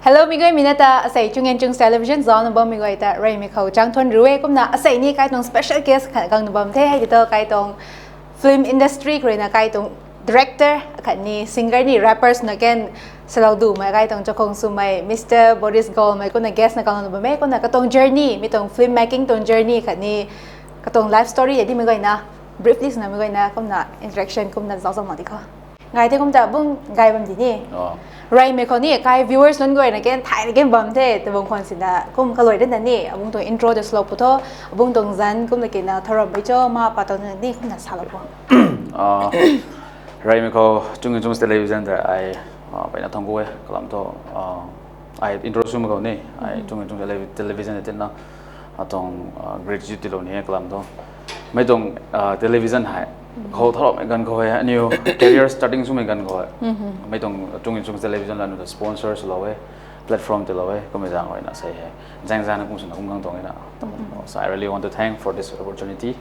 Hello, migoi minata asai chung television zone bom migoi ta rai mi khau chang thon ruwe kumna asai ni kai tong special guest kang bom the hai to kai tong film industry krina kai tong director khat ni singer ni rappers na ken salau du mai kai tong chokong su mai Mr. Boris Golmei kuna guest na kang bom mai kuna ka tong journey mi tong film making tong journey khat ni ka tong life story edi migoi na briefly na migoi na kumna interaction kumna zaw ma dikho ngai te kumta bung gai bam di ni Rai me koni kai viewers non goi na ken thai ken bam the te bong khon sin da kum ka loi den ni abung to intro de slow putho abung tong zan kum na ke na thoro bi cho ma pa to ni kum na sala po Rai me ko chung television da ai ba na thong go kalam to ai intro sum ko ni ai chung television te na atong graduate lo ni kalam to mai tong television hai khâu thọ mấy gần khâu hay new career starting số mấy gần khâu mấy tông chung television là nó sponsors lo ấy platform te lo ấy có mấy dạng vậy là say hay giang giang nó cũng sẽ không ngang tông ấy nào so I really want to thank for this opportunity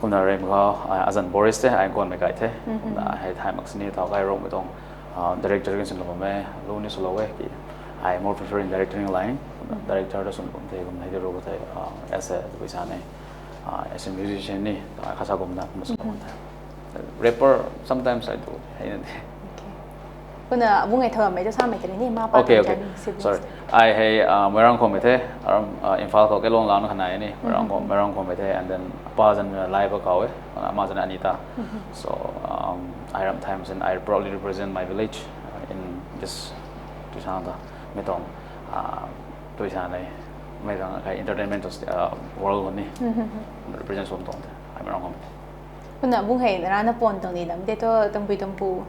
cũng là em có azan Boris thế anh còn mấy cái thế là hay thay mặc sinh thảo cái rong mấy tông director cái sinh lo mấy luôn như lo ấy thì I more prefer in directing line director đó sinh cũng thế cũng thấy được rồi thế as a bây giờ này as a musician ni khá sao cũng đã cũng sẽ rapper sometimes I do. Kuna bungai thơ mấy cho sao mấy cái này ma pa. Okay. Sorry. I hay merang ko methe infal ko ke long lang khana ni merang ko methe and then pa jan live ko we amazon Anita. So I ram times and I proudly represent my village in this Tuisana metong Tuisana này mấy cái entertainment world ni represent som tong I merang ko. Kuna bungai na na pon tong ni dam te to tong pu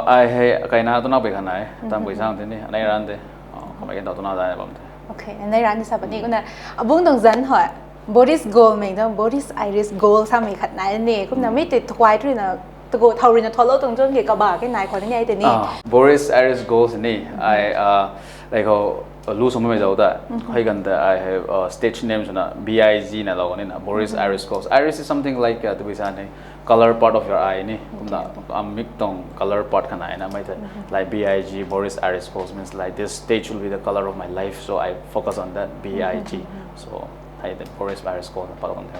ai hay cái nào tôi nói về cái này tam buổi sáng thế này này ran thế không phải cái đó tôi nói ra bấm thế okay and này ran thì sao vậy kuna bung tong zan hỏi Boris Golmei dong Boris Iris Gold sao mình khát này nè cũng là mấy từ thoại thôi là từ go thầu rồi là thầu lâu tong cho cái bà cái này còn cái này Boris Iris Gold nè I like lose some mấy ta hay gần I have stage name cho B.I.G này là cái Boris Iris Gold Iris is something like tôi biết sao này color part of your eye ni kumna mix tong color part khana ina mai the like B.I.G Boris Iris Gold means like this stage will be the color of my life so I focus on that B.I.G so hay the Boris Iris Gold pa on the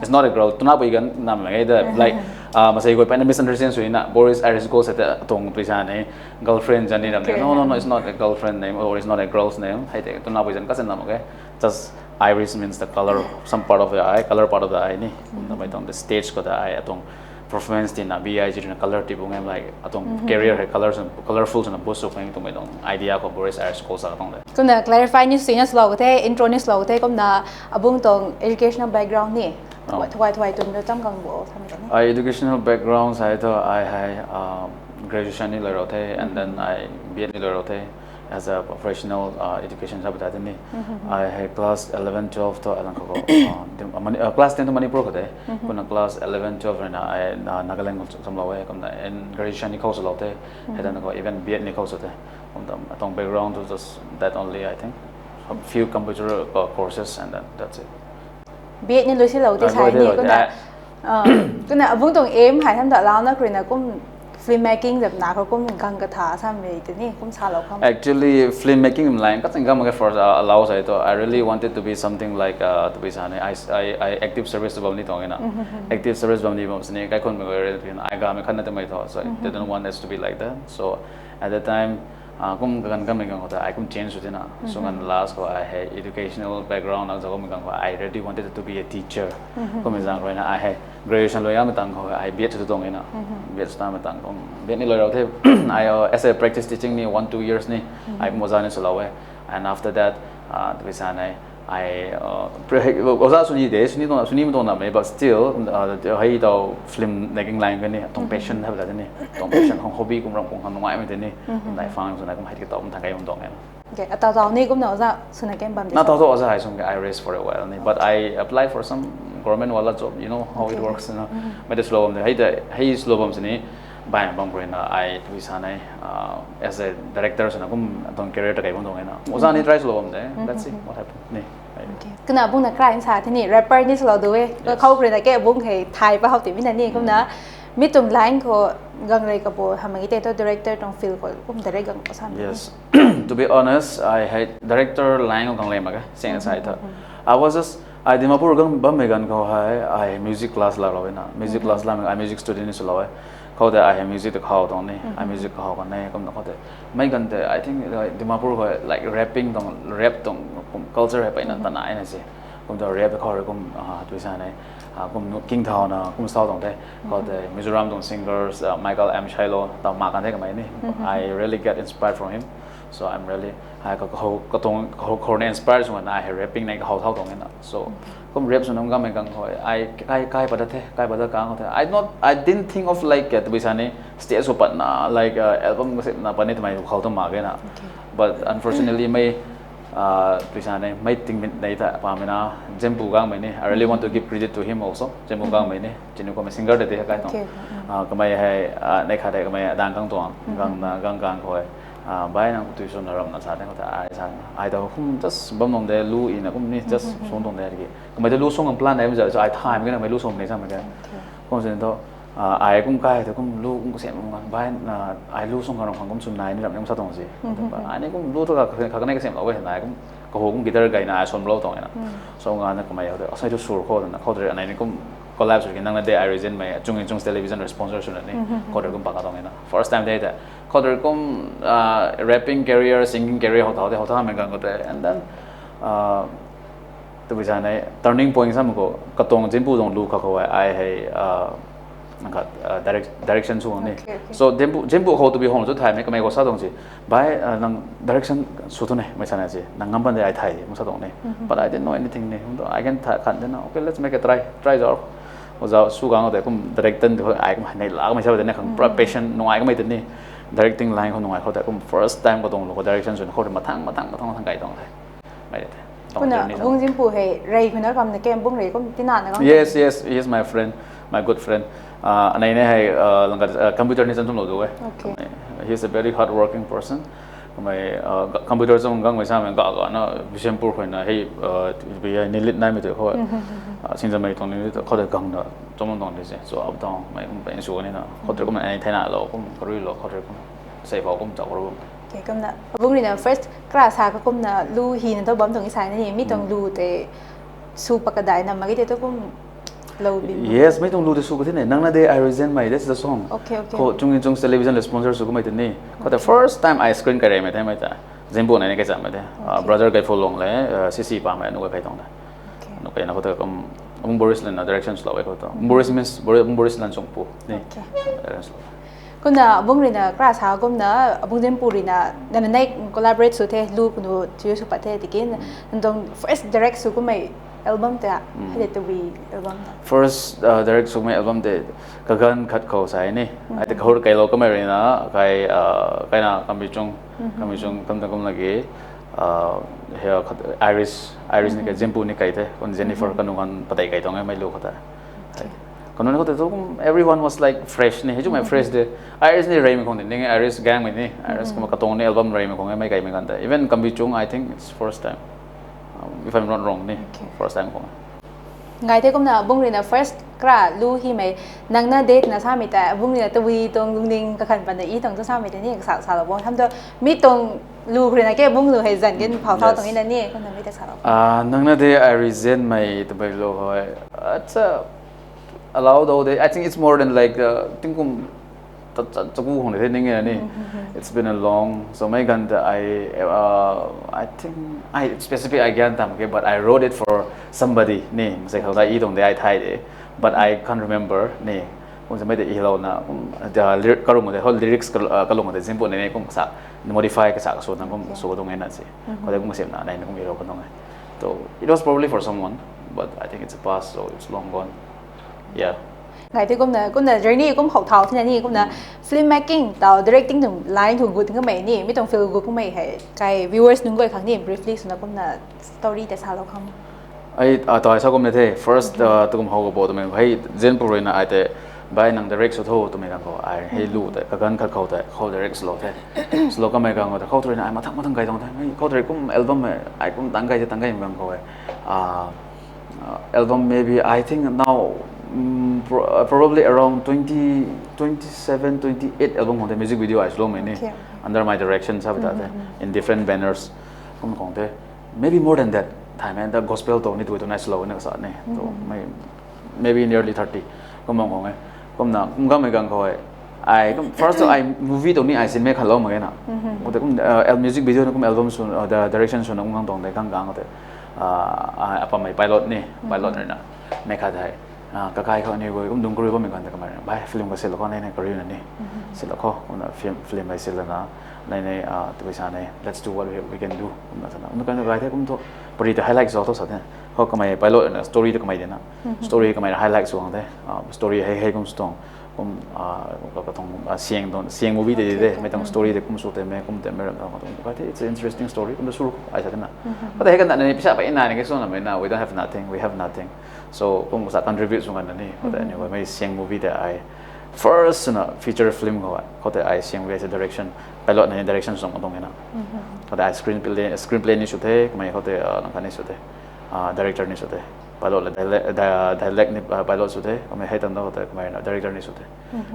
it's not a girl tuna boi gan nam lai the like masai goi pa misunderstand so ina Boris Iris Gold sa tong pisa ne girlfriend jani nam no it's not a girlfriend name or it's not a girl's name hay the tuna boi jan ka san nam okay just Iris means the color, some part of the eye, color part of the eye ni. The stage ko the eye atong performance din na B.I.G na color tipong em like atong career hay colors and colorful na post so kung itong idea ko Boris Iris ko sa atong de. Kung na clarify ni sinya slow te intro ni slow te kung na abung tong educational background ni. Tuwai tun do tam kang bo sa mi. Educational background sa ito I hay graduation ni laro te and then I B.Ed ni laro te. As a professional education sabi dati ni I had class 11 12 to alang ko class 10 to Manipur ko de kuna class 11 12 na I Nagaland samlawe kam na in graduation ni ko sa lote hedan ko even B.Ed ni ko sa te atong background to just that only I think a few computer courses and that's it B.Ed ni lusi lote sai ni kuna abung tong aim hai tham da lao na krina kum filmmaking जब ना को मुझे गंगा था सामने इतनी कुम सालों का actually filmmaking line का तंगा मगर for allows है तो I really wanted to be something like to be Sane I active service तो बमनी तो है ना active service बमनी बमसने काय कौन मगर I गा में खाने तो मैं था so I didn't want us to be like that so at the time कुम गंगा में गंगा होता I कुम change होते ना so गंगा last को I had educational background और जगह में Ganga I really wanted to be a teacher कुम इस जान ना I had graduation lo ya में तंग हो I B.Ed तो है ना B.Ed स्टार में तंग B.Ed नहीं लो रहे थे I as a practice teaching ni 1-2 years ni I मजा नहीं चला हुआ and after that तो वैसा नहीं I वैसा सुनी में तो ना मैं but still है तो film making line में नहीं तो passion है बता नहीं तो passion हम hobby कुम रंग हम नुमाई में देने नहीं फांग सुना कुम हाइट के तो हम थकाई हम तो है okay atau ni kum na za suna kem bam na tao za hai sung I race for a while ni but I apply for some government wala job you know how it works na me de slow bam de hey slow bam ni bang bang ko na I to isa nai as a director sana kum atong career ta kai bang dong na oza ni try slow bam de let's see what happen ni okay kuna bung na kra in sa thi ni rapper ni slow do we khau kre na ke bung he thai pa hau ti min na ni kum na mi tung line ko gang rai ka bo hamagi te to director tong feel ko kum direct gang ko sam. Yes. To be honest, I had director line gang le maga sing side tha. I was just I Dimapur gang bam megan ko hai I music class la lo na. Music class la I music student is lo hai. How that I have music to how dong ne. I music how kan ne kam na ko te. Mai gan te I think Dimapur ko like rapping dong rap dong culture hai pa na ta na ai na se. Kum da rap ko kum tu sa ne. Kum King Town na kum sao dong te. Ko te Mizoram dong singers Michael M Shailo ta ma kan te ka mai ni. I really get inspired from him. So I'm really I got on inspired when I have rapping like how dong na. So kum rap so nam ga mai gang ko I kai pada the kai pada kang the I didn't think of like to be sane stage so pat na like album se na pane mai how to ma ga na. But unfortunately mai Pisane may ting dai ta pamina Jempu gang mai ni I really want to give credit to him also Jempu gang mai ni jinu ko singer de kai tong kamai hai nei kha de kamai dang kang tong gang ko bai nang tu son ram na sa de ko ta ai da hum just bam nong de lu in kum ni just song tong de ki kamai de lu song ang plan dai ma so I time ga mai lu song nei sa ma ga ko sen to ai kum kai de kum lu kum sem bai na ai lu song kan kum sun nai ni ram nem sa tong si ai ni kum lu to ka ka nei ka sem lo we nai kum ko ho kum guitar gai na son lo tong na so nga na kamai de asai to sur ko na ko de anai ni kum collabs ki nang na de I reason mai chung television sponsor sun ni ko de kum pa ka tong na first time de ko de kum rapping career singing career ho ta mai gang ko de and then to bi sa nai turning point sam ko ka tong jin pu dong lu ka ko I hai direction so ne so jembu how to be home so thai me kamai ko sa dong ji bai nang direction so to ne mai sana ji nang ngam ban de I thai mo sa dong ne but I didn't know anything ne I can khan den okay let's make a try jo oza su gang de kum directing de ai kum nei la mai sa de ne khang passion no ai kum mai de ni directing line ko no ai ko de kum first time ko dong lo direction so ko de mathang kai dong thai mai de kuna bung jin pu he rai kuna kam ne kem bung rai kum tina na yes he is my friend my good friend anai ne hai langa computer ni santum lo do he is a very hard working person mai computer song gang mai sa mai ga na Bishempur khoi na hei bi ni lit nai me de ho sin mai tong ni to khode gang na tomon dong de se so ab dong mai pen su ni na khode ko mai thai na lo kum kru lo khode kum sai phao kum chak ro ke kam na bung ni na first class ha ka kum na lu hi na to bam tong isai ni mi tong lu te su pakadai na magi te to kum yes mai tong lu de su ko the ne nang na de I resent my that's the song okay ko chung television sponsor su ko mai de ni ko the first time I screen kare mai mai ta Zembu na ne ka sa mai de brother Gaithoilu long le cc pa mai no kai tong da no kai na ko ta Boris na direction slow ko to Boris means Boris Lanchungpu ni kuna bung rina class ha gom na bung Zempu rina na nai collaborate su the lu ku chu su pa the tikin ndong first direct su ko mai album ta hade to be album first direct su mai album de kagan khat ko sai ni I te khor kai lo ko mai na kai na Kambichung kam ta kom lagi he Iris ni ka Zempu ni kai te kon Jennifer kanu kan patai kai tong mai lo khata kono ko to everyone was like fresh ni heju mai fresh de Iris ni raim kong ni Iris gang mai ni Iris ko ka tong ni album raim kong mai kai mai kan ta even Kambichung I think it's first time if I'm not wrong ni first time ko ngai te kum na bung rina first kra lu hi mai nang na date na sa mi ta bung rina to wi tong lung ning ka khan pan da I tong sa mi te ni sa lo bo tham to mi tong lu rina ke bung lu he zan gen phao thao tong ina ni kon na mi te sa lo nang na de I resent my to by lo ho it's allowed all day I think it's more than like tingkum chagu hong de ning ni it's been a long so my gan I think I specific I gan tam ke but I wrote it for somebody ni sai khau dai I dong de I thai de but I can't remember ni kum sa mai de I lo na the lyric ka rum de whole lyrics ka long de simple ne kum sa modify ka sa so na kum so dong na si ko de kum sem na nai kum ro ko dong so it was probably for someone but I think it's a past so it's long gone yeah ngai te kum na journey kum hậu thao thế ni kum na filmmaking tao directing tung line thung good ka mai ni mi tong feel good kum mai hai kai viewers nung goi khang ni briefly suna kum na story te sa lo kham ai to ai sa kum ne the first to kum ho go bo to me hai zen puroi na ai te bai nang direct so tho to me kan ko ai he lu te ka gan khat khau te khau direct slow te slow ka mai ka ngo te khau troi na ai mathang kai dong the khau troi kum album ai kum tang kai mang ko album maybe I think now probably around 20, 27, 28 album on the music video I Longmei under my direction in different banners. Maybe more than that time and the gospel to need to nice slow in maybe nearly 30. I first I movie to me I see make hello magana. Music video album soon the direction soon apa my pilot ni pilot na make had kakai ko ni go dung ko ba me kan kamera bai film ko sel ko nei korean ni sel ko film bai sel na nei to bisa nei let's do what we can do na sana no kan ga the kum to puri the highlights auto sa the ko kamai pilot na story to kamai dena story kamai highlights so the story hey kum stong seeing movie de metang story de kum so te me it's an interesting story kum sur I said na but I can na pisa pa ina ni so na me na we don't have nothing we have nothing so kum sa contribute so ngana ni but anyway may seeing movie that I first na feature film ko that I seeing with direction pilot na direction so ngong na ko that screenplay ni so te kumai ko te kan ni so te director ni so te pilot dialect ni pilot so te kami hai tan da kumai na director ni so te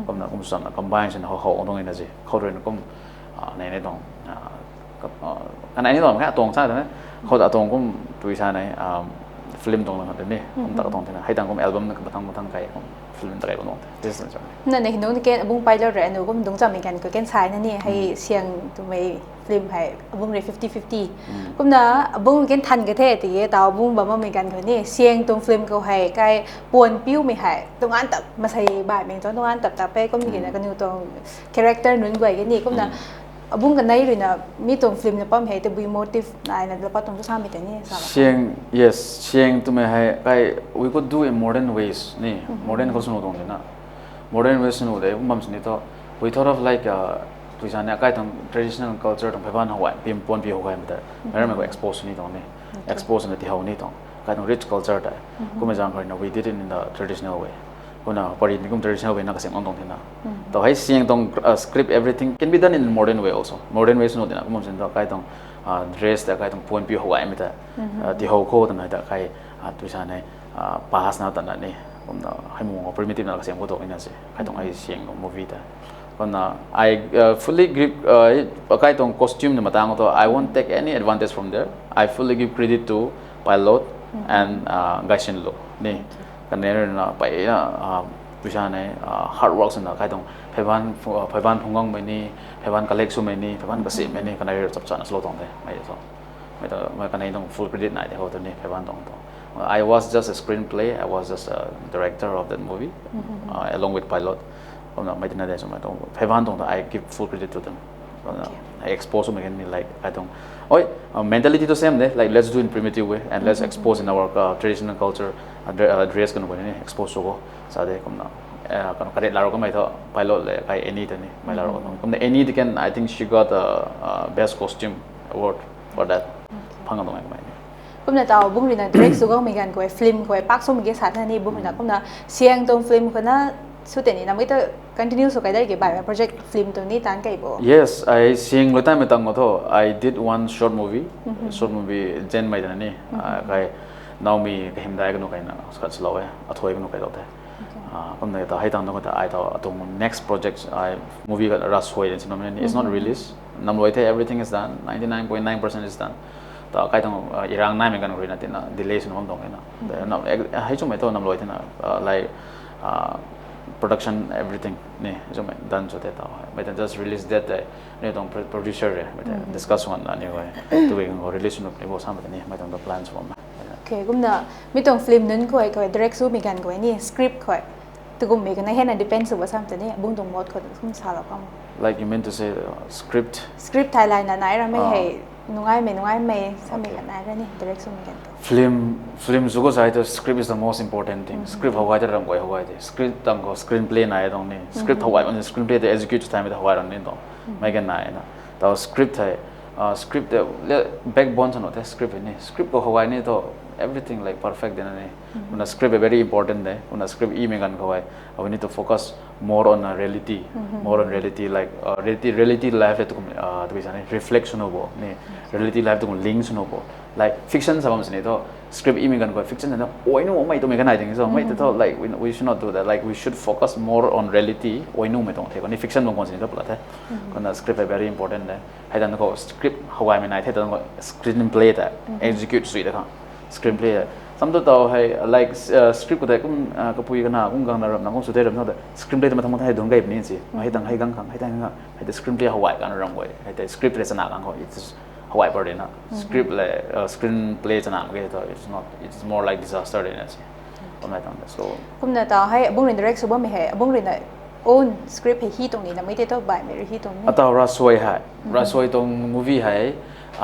kum na kum sa na combine sin ho ong na ji ko ren kum nei nei dong anh ấy nói cái tuồng sao thế này, họ đã tuồng cũng tùy sao này film tuồng là thế này, cũng tạo tuồng thế này, hay tăng cũng album nó cũng tăng cái film cái cũng thế,นั่นในนู้นที่บุ้งไปแล้วแหละหนูก็มันต้องจำเหมือนกันก็แกนชายนั่นนี่ให้เสียงตัวไม่ฟิล์มให้บุ้งเลย50-50ก็นะบุ้งแกนทันก็เท่ตีแต่บุ้งแบบว่าเหมือนกันก็นี่เสียงตรงฟิล์มก็ให้ใกล้ปวนปิ้วไม่ให้ตรงอันตับมาใส่บ่ายเหมือนตรงอันตับไปก็มีกันนะก็อยู่ตรงคาแรคเตอร์นู้นกว่ากันนี่ก็นะบุ้งกันได้เลยนะมีตรงฟิล์มเนี่ยป้อมให้แต่บุยโมทีฟอะไรนะแล้วป้อตรงทุกท่ามีแต่นี่สาระเสียง yes เสียงตัวไม่ให้ใกล้ we could do in modern ways นี่ modern ก็สนุกตรงนี้นะ modern ways สนุกเลยผมสนิทต่อ we thought of like ตัวฉันเนี่ยใกล้ตรง traditional culture ตรงไปบ้านหัวปีมปนปีหัวไม่ได้ไม่ได้มาก็ expose นี่ตรงนี้ expose ในที่หัวนี่ตรงใกล้ตรง rich culture ได้ก็ไม่จำเป็นนะ we did it in the traditional wayก็นะพอดีนี่ก็ traditional way นักเสียงตรงที่นะต่อให้เสียงตรง script everything can be done in modern way also modern way สนุกดีนะก็ผมสนิทต่อใกล้ตรง dress แต่ใกล้ตรงปนปีหัวไม่ได้ที่หัวโค้ดนั่นแต่ใกล้ตัวฉันเนี่ย pass นะตอนนั้นนี่ผมนะให้มองว่า primitive นักเสียงก็ตรงนี้สิใกล้ตรงไอ้เสียงของ movie แต่ก็นะ I fully give ใกล้ตรง costume เนี่ยมาตั้งก็ตัว I won't take any advantage from there I fully give credit to pilot and Gaithoilu นี่กันเนี่ยนะไปนะผู้ชายเนี่ย hard work สุดนะใครต้องพยาบาลพงงไม่นี่พยาบาลกะเล็กสุไม่นี่พยาบาลกระสีไม่นี่กันเนี่ยจับจันทร์สโลตรงเลยไม่ต้องไม่กันเนี่ยต้อง full credit ไหนที่เขาตัวนี้พยาบาลตรง I was just a screenplay I was just a director of that movie along with pilot ผมไม่ได้ได้สมัยตรงพยาบาลตรง I give full credit to them I expose them again like I don't mentality the same like let's do in primitive way and let's expose in our traditional culture dress kan ko ni expose ko sa de kom na kan kare laro ko mai tho pilot le kai any tani mai laro kom na any can I think she got the best costume award for that phang dong mai cũng là tàu bung là direct số mình gần của film của bác số mình cái sản này bung là cũng là xiang trong film của nó số tiền này nằm cái tới continue số cái đấy cái bài project film tụi ní tán cái bộ yes I seeing người ta mới tăng ngô I did one short movie gen mai này cái now mi cái hiện đại cái nó cái nào rất slow ấy thôi cái nó cái đó thế còn này tao hay tăng nó cái tao tụi next project movie cái rush way it's not released năm rồi thế everything is done 99.9% is done tao cái thằng Iran này mình cần nói là thế nào delay nó không đồng cái nào hay chúng mày thôi năm rồi thế nào like production everything nè chúng mày done cho thế tao mày just release that nè tông producer rồi mày discuss one anyway tụi mình có release nó cái bộ sao mày nè mày tông plans của mày okay cũng là mấy tông film nên coi direct số mình cần coi nè script coi tụi cũng mình cái này hay là depends sur sao thế nè bung tông một coi không sao đâu không like you meant to say script Thailand là nãy ra mấy hay nung ai mày sao mình làm ai ra nè direct số mình cần film zugo sai to script is the most important thing script hawai ta ram koi hawai de script tang ko screenplay na dong ne script hawai on screenplay to execute time to hawai ran ne dong mai gan na ta script hai script the backbone to no the script ne script ko hawai ne to everything like perfect then ne una script is very important there una script e me gan hawai we need to focus more on reality more on reality like reality life le tukum to bisa ne reflection obo ne reality life tukum links no bo like fiction sabam sine to script imi gan ko fiction na oinu mai to me gan ai ding so mai to like we should not do that like we should focus more on reality oinu me tong the ko ni fiction mong kon sine to pla the kon script is very important ne hai dan ko script hawai me nai the dan ko screenplay ta execute sui da ka screenplay samto to hai like script ko da kum ka pui kana kum gang na ram na kum su de ram na screenplay ta mathang hai dong gai ni si hai dang hai gang khang hai dang hai the screenplay hawai kan ram goi hai the script le sana gang ho it's hawai par de na script le screenplay chana ge to it's more like disaster de na si on mai tang so kum na ta hai abung rin direct so ba me hai abung rin na own script hai hi tong ni na mai te to bai me hi tong ni ata rasoi tong movie hai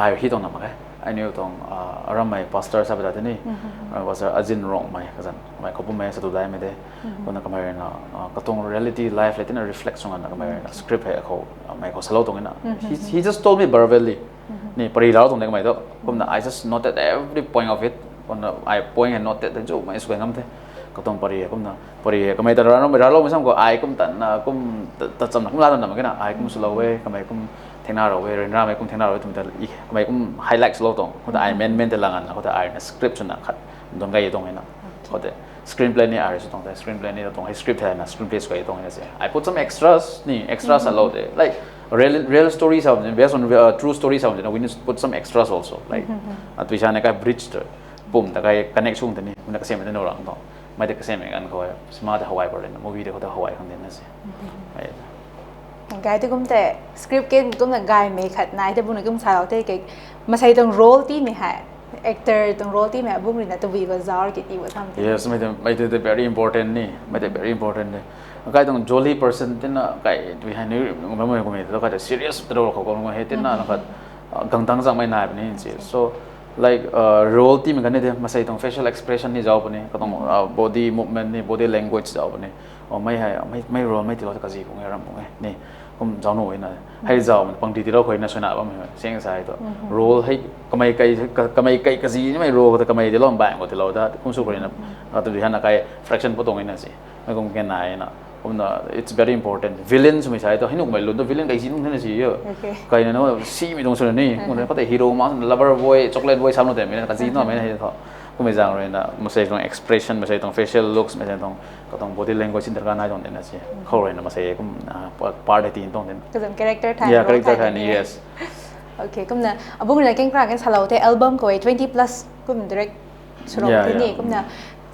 ai hi tong na ma I knew tong Ramai pastor sabda tani was Ajin Rongmei kazan mai kopu mai satu dai me de kona kamera na katong reality life le tina reflection na kamera na script hai ko mai ko salo tong na he just told me verbally ni pari lao tong de mai to kom na I just noted every point of it kona I point and noted the joke mai su ngam the katong pari kom na pari kamai ta ralo mai sam ko ai kom tan na kom ta cham na kom la na ma na ai kom slo we kamai kom thena ro we ren ra mai kum thena ro tum ta I mai kum highlights lo tong ko ta I men te langan ko ta I script na khat dong gai tong ina ko ta screenplay ni are tong ta screenplay ni tong script hai na screenplay ko tong ina se I put some extras a lot like real stories of based on true stories of we need to put some extras also like at wisha na ka bridge to boom ta kai connection ta ni na ka sem ta no rang to mai ta ka sem an ko smart hawaii par na movie de ko ta hawaii khang den na se gai te kum te script ke kum na gai me khat nai te bun kum sa te ke ma sai tong role ti me ha actor tong role ti me bung ri na to vi bazar ki ti wa sam yes mai te very important ni mai te very important ni gai tong jolly person tin na gai we ha ni ma mo ko me to ka serious to ko ko he tin na ka gang tang sang mai na ni so like role ti me kan ne ma sai tong facial expression ni jaw pani ka tong body movement ni body language jaw pani o mai ha mai role mai ti lo ka ji ko ngai ram ko ni kum jaw no ina hai jaw pang ti ro khoi na sona ba me seng sai to role hai kamai kai ka ji mai ro ka kamai de lom ba ko ti lo da kum su ko ina to di hana kai fraction po tong ina si mai kum ken na ina kum na it's very important villains mai sai to hinu mai lo do villain kai ji nung na si yo kai na no si mi dong so ni ko ko te hero ma lover boy chocolate boy sam no te me ka ji no me he to kum mai jang ro ina ma sai tong expression ma sai tong facial looks ma sai tong ka tong body language in ka na jong den na si kho ro ina ma sai kum part de tin tong den ka jam character thai yeah character thai ni yes okay kum na abung na keng kra kan salo te album ko 20 plus kum direct suro te ni kum na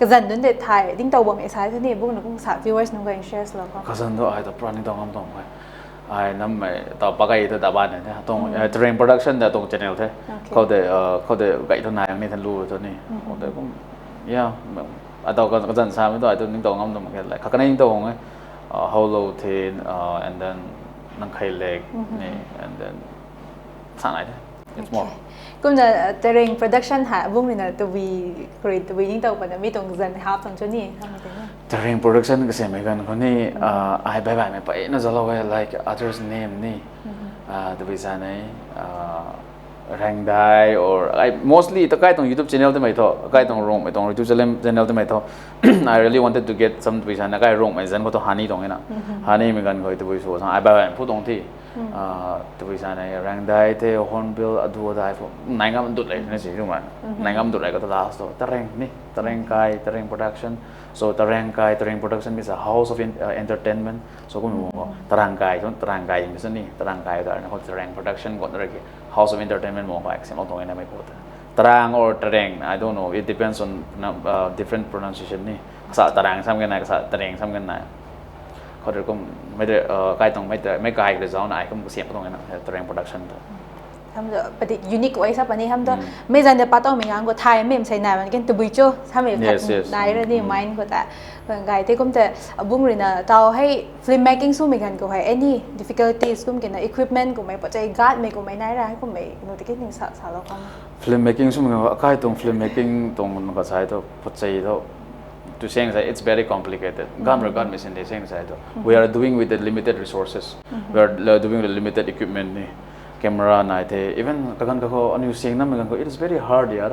ka zan dun de thai ding tau bom exai te ni bung na kum sa viewers nung ga share lo ko ka zan do ai to planning tong am tong ai nam mai ta ba gai ta ba ne tong train production da tong channel the ko de gai to nai ni than lu to ni ko de kum yeah atau ka zan sa mi to ai to ning tong am tong ka lai ka ka ning tong hollow thin and then nang khai leg ni and then sa nai it's more kum na tereng production ha bung na to vi create to vi ning tau pa na mi tong zan half tong choni During production kasi may gan ko ni ay bye may pa na zalo like others name ni the bisa nai Rangdai or I mostly ito kai tong YouTube channel te mai tho kai tong Rongmei tong YouTube channel te mai tho I really wanted to get some bisa na kai Rongmei zan ko to hani tong ina hani me gan ko ito bo so ai bye pu tong ti to bisa nai Rangdai te Hornbill adu da I naingam dut lai na si ruman naingam dut lai ko to last to tereng production so tereng production is a house of entertainment so ko mo terang kai mis ni terang kai da na ko tereng production ko ra house of entertainment mo ko accent to ina mai ko terang or tereng I don't know it depends on different pronunciation ni sa terang sam kan na sa tereng sam kan na ko de ko mai de kai tong mai kai de zone ai ko siam tong ina tereng production ham do but unique way sa pani ham do me jan de patong me ngang ko thai mem sai na man ken tu bui cho sa me khat dai ra ni mind ko ta gai te kom te bung ri na tao hai film making su me gan ko hai any difficulties kum ken equipment ko mai pa chai guard me ko mai nai ra ko mai no te ken ning sa lo kam film making su me kai tong film making tong ka sai to pa chai to to saying that it's very complicated gam me sen de saying that we are doing with the limited resources we are doing with the limited equipment ni camera na the even kagan ka ko anu sing nam gan ko it is very hard yaar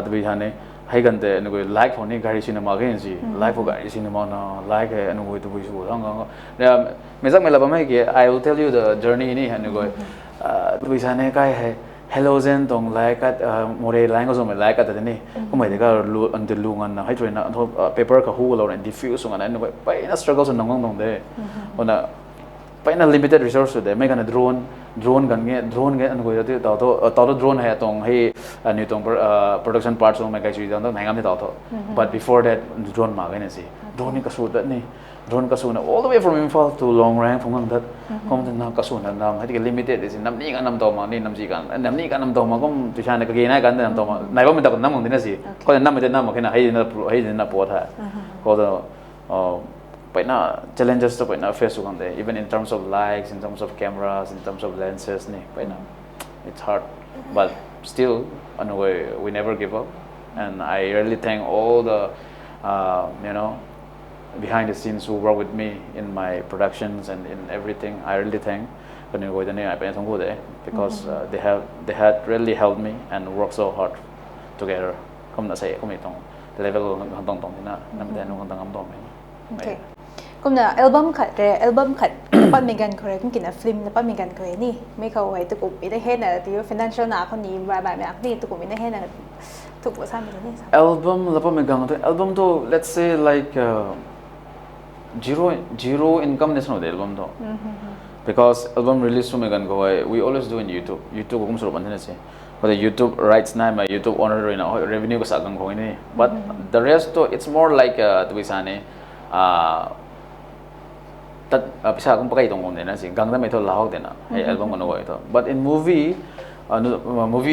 to be hane hay gần thế anh gọi like phone này gari cinema cái gì like for gari cinema na like anh gọi tụi tôi xuống thằng ngon mình chắc mình làm mấy cái I will tell you the journey này anh gọi tụi sao này cái hay hello zen tong like cái more like có gì like cái này có mấy cái lu anh tự lu ngon hay rồi na paper cái hú rồi diffuse xuống anh gọi phải nó struggle xuống ngon ngon đấy còn phải là limited resource đấy mấy cái drone gần nghe anh gọi tao drone hay tông hay như tông production parts của mấy cái chuyện đó mấy cái tao but before that drone mà cái này gì drone cái số đó này drone cái số này all the way from Imphal to Longmei phong ngang đó không thể nào cái số nào hay cái limited thì năm ní cái năm tàu mà ní năm gì cả năm ní cái năm tàu mà cũng tùy chọn cái này cái năm tàu mà này vẫn mình đọc năm ngang thế gì có năm mình năm mà cái nào hay là bùa thôi có đó phải na challenges to phải na face xuống đấy even in terms of likes in terms of cameras in terms of lenses này phải na it's hard but still anyway we never give up and I really thank all the you know behind the scenes who work with me in my productions and in everything I really thank anyway the này phải thông qua đấy because they had really helped me and worked so hard together không đã say không bị tông level không tông thế nào nằm đây nó không tông tông okay cũng là album khátปั้นมีกันเคยcũngกินฟิล์มแล้วปั้นมีกันเคยนี่ไม่เขาไว้ตุกุไม่ได้เห็นนะที่ว่า financial หนาคนนี้แบบแบบนี้ตุกุไม่ได้เห็นนะตุกุสร้างเป็นนี่album แล้วปั้นมีกันตัว album ตัว let's say like zero income เนี่ยสนุกเด album ตัว because album release ตัวมีกันก็ไว้ we always do in YouTube ก็คุ้มสุดมันที่นี่สิ but the YouTube rights นั่นมา YouTube owner ด้วยนะ revenue ก็สักกันก็นี่ but the rest ตัว it's more like ตัววิสานี่tapi saya pun pakai tongkong deh nasi, gang itu lahok deh na, album kono itu. But in movie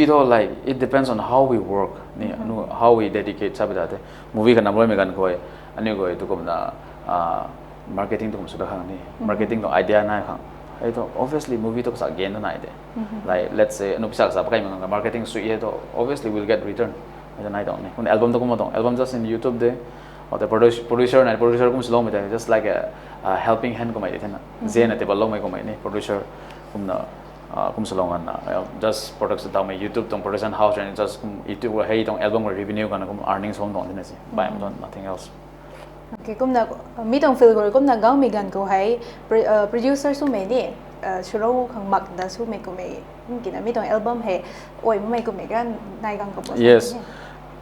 itu like it depends on how we work, nih, how we dedicate sabi dati. Movie kan namanya megan koi, ani koi itu kom na marketing tu kom sudah kang nih, marketing tu idea na kang. Itu obviously movie tu kesak gain tu na ide. Like let's say, bisa saya pakai megang marketing suite itu, obviously we'll get return. Itu na itu nih. Kun album tu kom tong, album just in YouTube deh. The producer cũng slow mà just like a helping hand của mày thế nào, Zen là tệp Longmei của mày này, producer cũng slow ngon just production tao mày YouTube tông production house and just YouTube hay tông album revenue còn cũng earnings không tông thế này gì, bài mà nothing else. Okay, cũng là mi tông film rồi cũng là gắng mi gần của hay producer số mày đi, show khang mặc đã số mày của mày, cái là mi tông album hay, ôi mày của mày cái này gần của yes.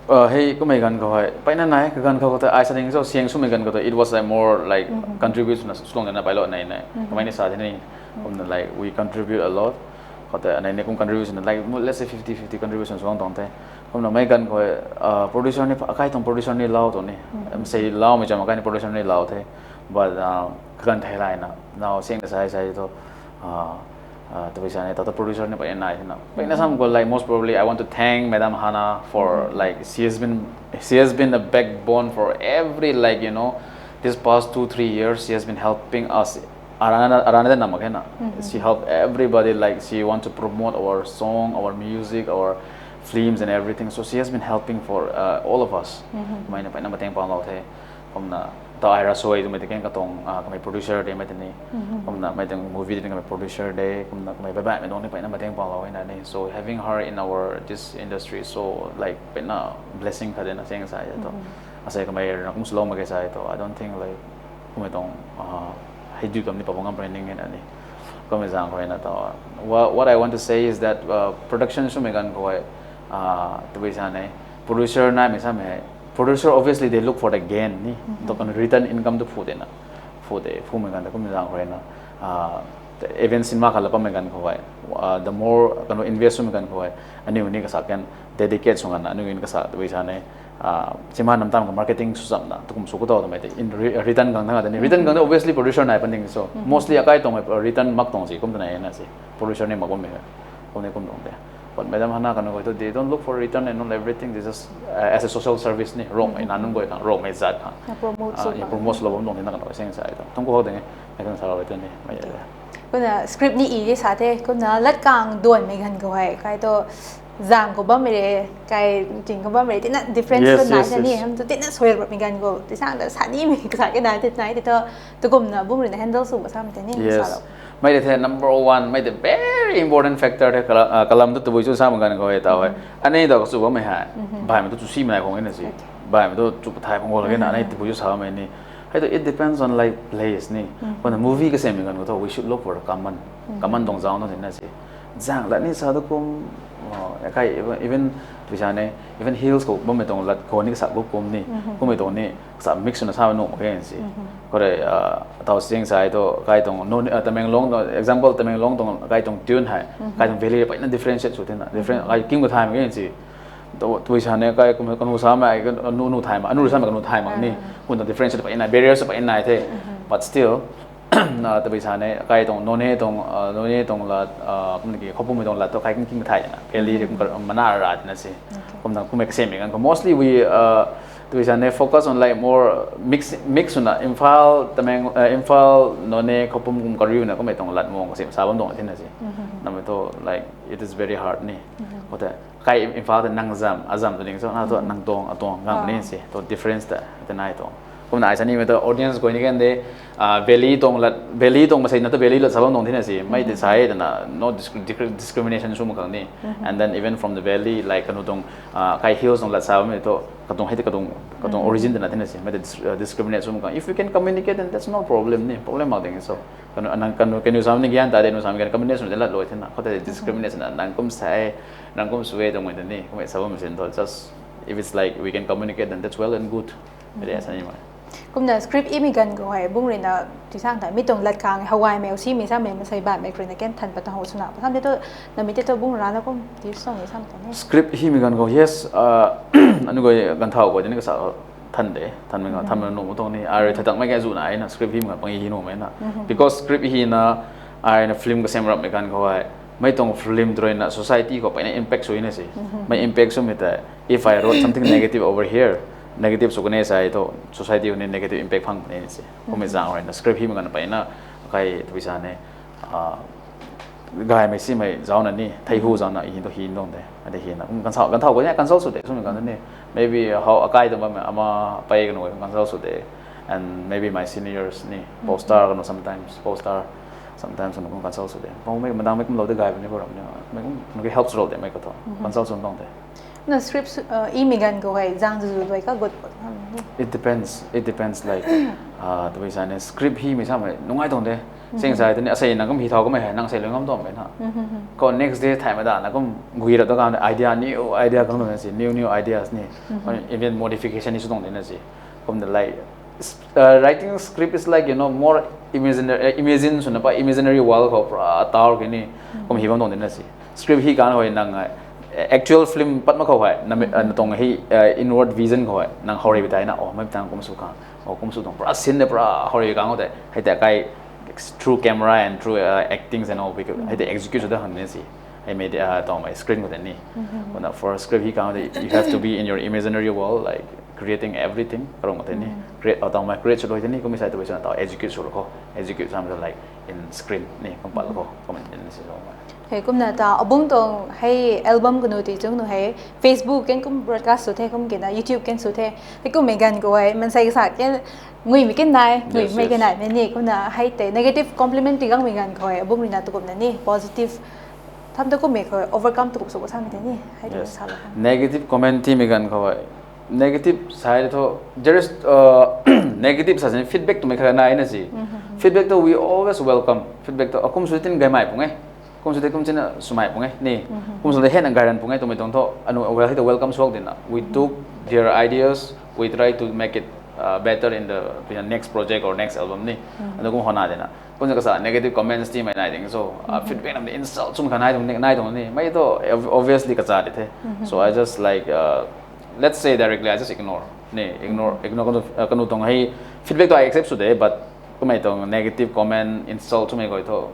Hey, ko may gan ko hay. Paina na ka gan ko ta. I think so. Siang su may gan ko ta. It was like more like contribution na sulong na pilot na ina. Kamay ni sa atin ni. Like we contribute a lot. Ko ta na kung contribution like let's say 50-50 contribution sulong tong te. Kung na may gan ko producer ni akay tong producer ni lao to ni. Say lao may jam akay ni producer ni lao te. But gan thay lai na. Now siang na sa ito. To be honest, the producer ne paina na ina. Paina sam ko like most probably I want to thank Madam Hana for like she has been a backbone for every like you know this past 2-3 years she has been helping us. Arana na magena. She helped everybody like she want to promote our song, our music, our films and everything. So she has been helping for all of us. May na paina mateng pang lao the. Kom na tao ai ra soi tu mai tekeng katong kami producer day mai tani kom na mai teng movie din kami producer day kom na mai bye mai dong ni pai na mateng pang lawai na ni so having her in our this industry so like pai na blessing ka din na seng sa ito asai kami na kung slow magay sa ito I don't think like kung itong hay du kam ni papungang branding ni ani kami sang ko na to what I want to say is that production so megan ko ai to be sanay producer na mi sa me producer obviously they look for the gain ni to kan return income to food na food megan ko mi sang ko na even cinema kala pa megan ko ai the more kan invest megan ko ai ani uni ka sa kan dedicate so ngana ani uni ka sa to be sanay cinema nam tam ka marketing susam na to kum su ko to mai in return gang na ni return gang obviously producer na panding so mostly akai tong return mak tong si kum na na si producer ni magom me ko ne kum dong de but Madam Hana kan ko they don't look for return and all everything they just as a social service ni Rongmei nanung boy kan Rongmei zat kan promote lo bom dong na kan seng sa ito tong ko deng ai kan sa lo ito ni mai ko na script ni i sa the ko na lat kang don mai gan ko hai kai to giang ko ba mere kai jing ko ba mere tin na difference ko na ni ham to tin na soil mai gan ko ti sang da sa ni mi ka cái này thì to to gum na bum ri na handle su ba sa mi ni sa lo ไม่ได้แท้ number one ไม่ได้ very important factor ที่กลัมตัวบุยชูสามกันก็ให้ตาวอันนี้เราก็สู้ว่าไม่หายบ่ายมันต้องจุดซีมันอะไรของนี่นะสิบ่ายมันต้องจุดท้ายของเราเลยนะอันนี้ตัวบุยชูสามมันนี่ให้ตัว it depends on like place นี่คน movie ก็เสมือนกันก็ตัว we should look for common ตรงจ้องตรงนี้นะสิจ้างแล้วนี่สาวทุกคนใคร even วิชาเนี่ย even hills ก็บ่ไม่ตรงลัดคนนี่ก็สักบุกกลมนี่ก็ไม่ตรงนี่สัก mix นะสาวนุ่มแค่นี้สิก็เลยตัวเสียงสายตัวใครตรงโน่นแต่เมืองลงตัว example แต่เมืองลงตรงใครตรงทิวน์ให้ใครตรง valley ไปนั่น differentiate สุดที่นั่น different ใครกินกับไทยมันแค่นี้สิตัววิชาเนี่ยใครก็นู่นสามไอ้ก็นู่นไทยมานู่นสามกับนู่นไทยมานี่คุณต้อง differentiate ไปไหน barriers ไปไหนเท่ but still แต่วิชาเนี่ยใครตรงโน่นตรงละมันกี่เขาพูดไม่ตรงละตัวใครกินกับไทยนะ valley มันน่ารักนะสิผมต้องไม่เสมือนกัน mostly we ตัววิชาเนี่ย focus on like more mix นะ imphal แต่เมืองimphal โน่นเขาพูดมุมกริวนะก็ไม่ตรงลัดมองก็เสียสาวบ้านตรงที่นั่นสินั่นไม่ตัว like it is very hard นี่ก็แต่ใคร imphal แต่นั่งazam ตัวนี้ก็น่าตัวนั่งตรงงั้นนี่สิตัว difference แต่นายตรงผมน่าจะนี่เป็นตัว audience คนนี้กันเดvalley ตรงมาใช่นั่นตัว valley ลัดสาวบ้านตรงที่นั่นสิไม่ได้ใช่แต่นะ no discrimination ชั่วโมงครั้งนี้ and then even from the valley like กันตรงใคร hills ตรงลัดสาวไม่ตัวกันตรงให้แต่กันตรง origin แต่นั่นที่นั่นสิไม่ได้ discriminate ชั่วโมงครั้ง if you can communicate then that's no problem นี่ problem เอาแต่งี้ so กันอยู่สามนี่กี่อันแต่เดี๋ยวอยู่สามกัน communicate แต่ละลอยที่นั่นเขาแต่ discriminate นั่นก็ไม่ใช่นั่นก็ไม่สวยตรงนี้นี่ก็ไม่สาวไม่ใช่ตัว just if it's like we can communicate then that's well and good ไม่ได้ใช่ไหมcũng là script ý mình gần của hệ bung rồi là thì sang tại mi tông lật càng Hawaii mèo xí mi sang mình xây bản mấy cái này cái thành bắt đầu xuân nào sang thế tôi là mi tôi bung ra nó cũng tí xong rồi sang thế này script ý mình gần của yes anh gọi gần thầu của những cái sở thành để thành mình thành mình nổ một tông này ai thật tặng mấy cái dụ này là script ý mình bằng ý nổ mấy nè because script ý là ai là film cái xem rồi mấy gần của hệ mấy tông film rồi là society có phải impact số này gì mấy impact số mình tại if I wrote something negative over here negative so kene sai to society ne negative impact phang ne se ko me jang right na script hi man pa na kai tvisa ne gai me si mai jaw na ni thai hu jaw na hi to hi nong de ade hi na kan thau ko ya kan so su de so kan ne maybe how akai to ma ama pai kan no kan so su de and maybe my seniors ni poster no sometimes no kan so su de ko me madang me kum lo de gai ne ko ram ne me kum no ke helps role de me ko to kan so su nong de na script ý mình gần của hệ giang dù rồi các gột it depends like the way say script hi mi sa mai nungai tong de seng sai de asai na kam hi thau ko mai nang sai lengam tom ben ha ko next day time da na kom gui ra to ka new idea kang no si new ideas ni even modification is tong de na si kom the like writing script is like you know more imagine so na pa imaginary world ko tar ke ni kom hi bang tong de na si script hi kan hoi nang actual film pat ma khau hai na tong hi inward vision khau hai nang hori bitai na oh mai tang kom su ka kom su tong pra sin de pra hori ka ngo de hai ta kai through camera and through actings and all we hai ta execute the han ne si hai me de tong mai screen ko de ni when for script hi ka you have to be in your imaginary world like creating everything karong de ni create tong mai create so de ni ko mi sai to so ta execute so ko execute something like in screen ni kom pa ko comment ni si so hệ cũng là ta bung tông hay album của nó thì chúng nó hay Facebook cái cũng broadcast số thế cũng cái là YouTube cái số thế thì cũng mình gần của ấy mình xây sạch cái người mấy cái này người mấy cái này nên nhỉ cũng là hay thế negative compliment thì các mình gần của ấy bung thì là tụi cũng là nhỉ positive tham tôi cũng mình của overcome tụi cũng số sang thế nhỉ hay tụi sao negative comment thì mình gần của ấy negative side thôi just negative sao feedback tụi mình khai này là gì feedback thôi we always welcome feedback thôi cũng suy tin cái mày cũng ấy kum sudah kum cina sumai pungai ni kum sudah hen anggaran pungai tumi tongto anu welcome swag dina we took their ideas we try to make it better in the next project or next album ni anu kum hona dina kum kasa negative comments ti mai nai ding so feedback nam insult sum kan nai tong ni mai to obviously kasa de the so I just like let's say directly I just ignore kanu tong hai feedback to I accept today but kumai tong negative comment insult to me go to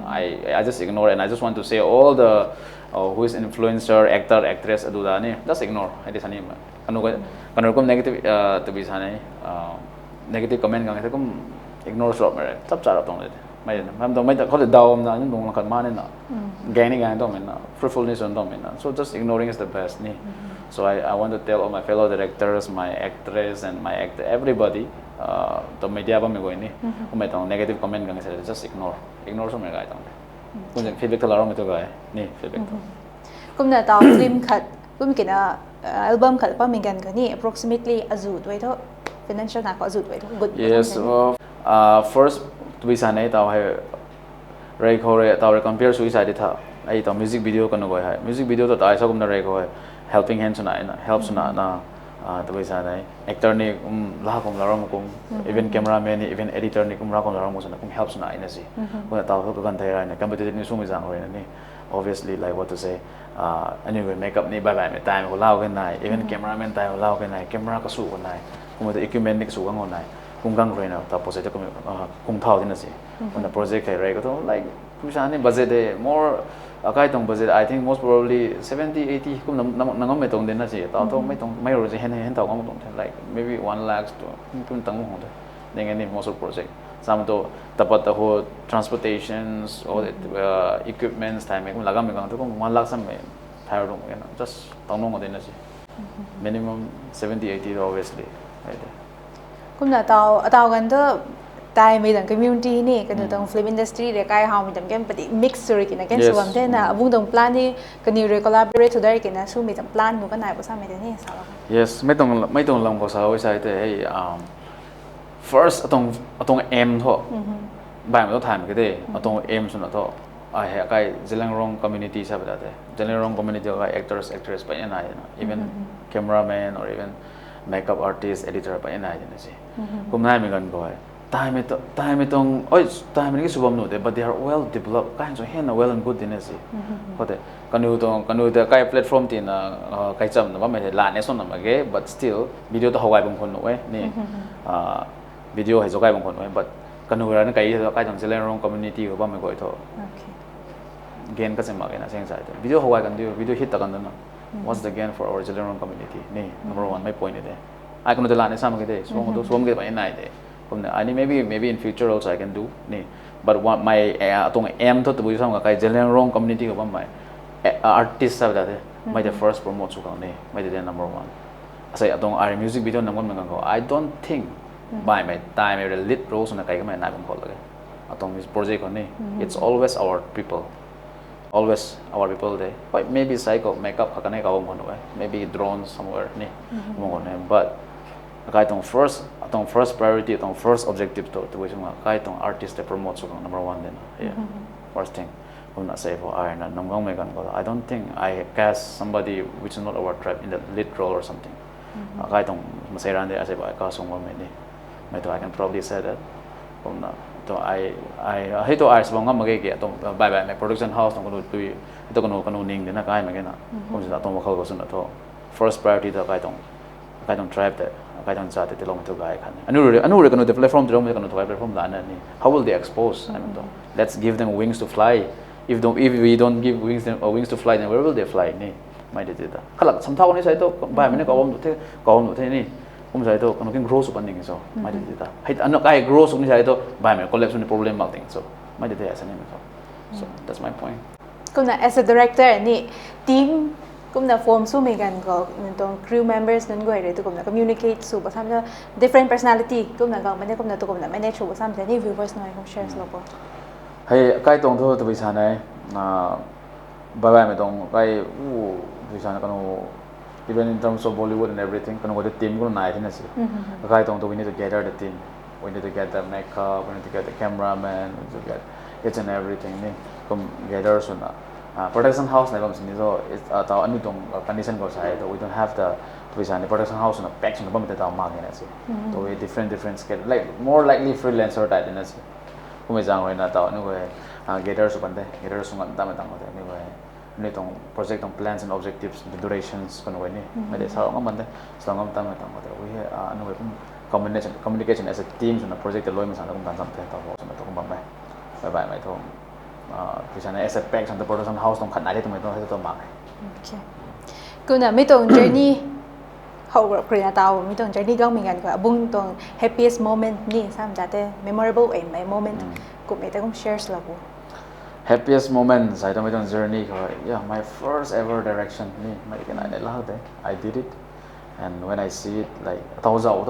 I just ignore and I just want to say all the who is influencer actor actress adu da ni just ignore I dis ani kanu kom negative to bi sanai negative comment gang kum ignore so mere chap cha ra tong le mai nam tong mai ta khol daw na ni dong kan ma ni na gaining gang tong men na fruitfulness on tong men na so just ignoring is the best ni so I want to tell all my fellow directors my actress and my actor everybody the media ba me go ni me tong negative comment gang se just ignore so me ga tong kun feedback to laro me to ga ni feedback to kum na taw film khat kum kina album khat pa mingan ka ni approximately azu doi tho financial na ko azu doi tho good yes first to be sanai taw hai rai khore taw compare suicide tha ai taw music video kan go hai music video to ta sa kum na rai ko helping hands na helps na to be sanai actor ni la kum la ram kum even cameraman ni even editor ni kum ra kum la ram kum helps na ina si ko taw ko kan thai ra ni competitive ni su mi jang ho ni obviously like what to say anyway makeup ni bye bye me time ko lao kan nai even cameraman time ko lao kan nai camera ka su ko nai kum the equipment ni su ka ngon nai kum gang roi na ta project ko kum thao din si on the project kai rai ko to like kum sa ni budget de more akai tong budget I think most probably 70 80 kum nangom me tong din na si ta to mai tong mai ro je hen tao ngom tong like maybe 1 lakh to kum tang mo de dengan ni most of project sam to tapat the whole transportations or equipments time kum lagam me gang to kum 1 lakh sam me thai ro me just tong no de na si minimum 70 80 obviously right kum na taw gan to tai mi dang community ni kan tong film industry re kai how mi dam kem pati mix story kina ken suam the na abung dong plan ni kan ni re collaborate to dar kina su mi dam plan nu kan nai ba sa me de ni sa la yes mai tong lam ko sa oi sai te hey first atong aim tho bai ma to tham ke de atong aim su na to I ha kai Jelangrong community sa ba de Jelangrong community ka actors actress pa na even cameraman or even makeup artist editor pa na si kum nai mi gan ko time tong oi time ni subam no de but they are well developed kind of hen well and good in si hote kanu the kai platform tin kai cham na ma la ne son na ma ge but still video to hawai bang khon no we ni video hai jogai bang khon no but kanu ra na kai kai jang Jelangrong community ko ba me goi tho okay gain ka se ma ge na seng sai video hawai kan video hit ta kan na what's the gain for our Jelangrong community ni number 1 my point ide I kanu de la ne sam ge de som ge ba nai de I maybe in future also I can do ni but what my atong aim to bu sam ka Jelangrong community ko ba my artist sa da my the first promote su ka ni my the number 1 asai atong our music video namon mang ko I don't think by my time the lead role na kai ka mai na bang ko lage atong this project ko ni it's always our people there maybe cycle makeup ka kanai ka bang ko maybe drones somewhere ni mo ko but kai tong first priority tong first objective to we sung kai tong artist to promote so number 1 then yeah first thing I'm not say for iron and ngong me kan ko I don't think I cast somebody which is not our tribe in the lead role or something kai tong masai ran de ase ba ka sung me ni me to I can probably say that from na to I hate to ars bang ngam ge to bye my production house tong ko tu to ko ning de na kai me ge na ko sa tong ko ko sun to first priority to kai tong tribe that kai tong chat te long to gai khan anu re kanu the platform to kanu to platform la na ni how will they expose I mean let's give them wings to fly if we don't give wings to fly then where will they fly ni mai de ta khalak samthau ni sai to bai me ne ko om the ni sai to kanu kin grow su pan ning so mai de ta hait anu kai grow su ni sai to bai me collapse ni problem mal thing so mai de as ni so that's my point kuna as a director ni team kum na form su me gan ko tong crew members nan goi re to kum na communicate su ba sam na different personality kum na gang mane kum na to kum na manage su ba sam ni viewers no kum shares lo ko hey kai tong tho to bi sa nai bye me tong kai bi sa na kanu even in terms of Bollywood and everything kanu the team ko nai thina si kai tong to we need to gather the team we need to get the makeup we need to get the cameraman we need to get each and everything ni kum gather so na production house na bam sin so ta anu tong condition ko sai we don't have the to production house na pack na bam ta ma ngena si to we different scale like more likely freelancer type na si kuma jang na ta anu ko gather so bande gather so ngam ta ma ta ni ko ni tong project tong plans and objectives the durations kono we ni ma de sa ngam bande so ngam ta ma ta we anu we communication as a team so na project loi ma sa na kum tan sam ta so na to kum bam bye mai thong pisana as a pack on the production house tong khan ai to mai to ma okay kuna mi tong journey how krina taw mi tong journey gang mi gan ko abung tong happiest moment ni sam jate memorable my moment ko me ta kum shares la ko happiest moment sai to journey ko yeah my first ever direction ni mai kan ai la de I did it And when I see it, like, because as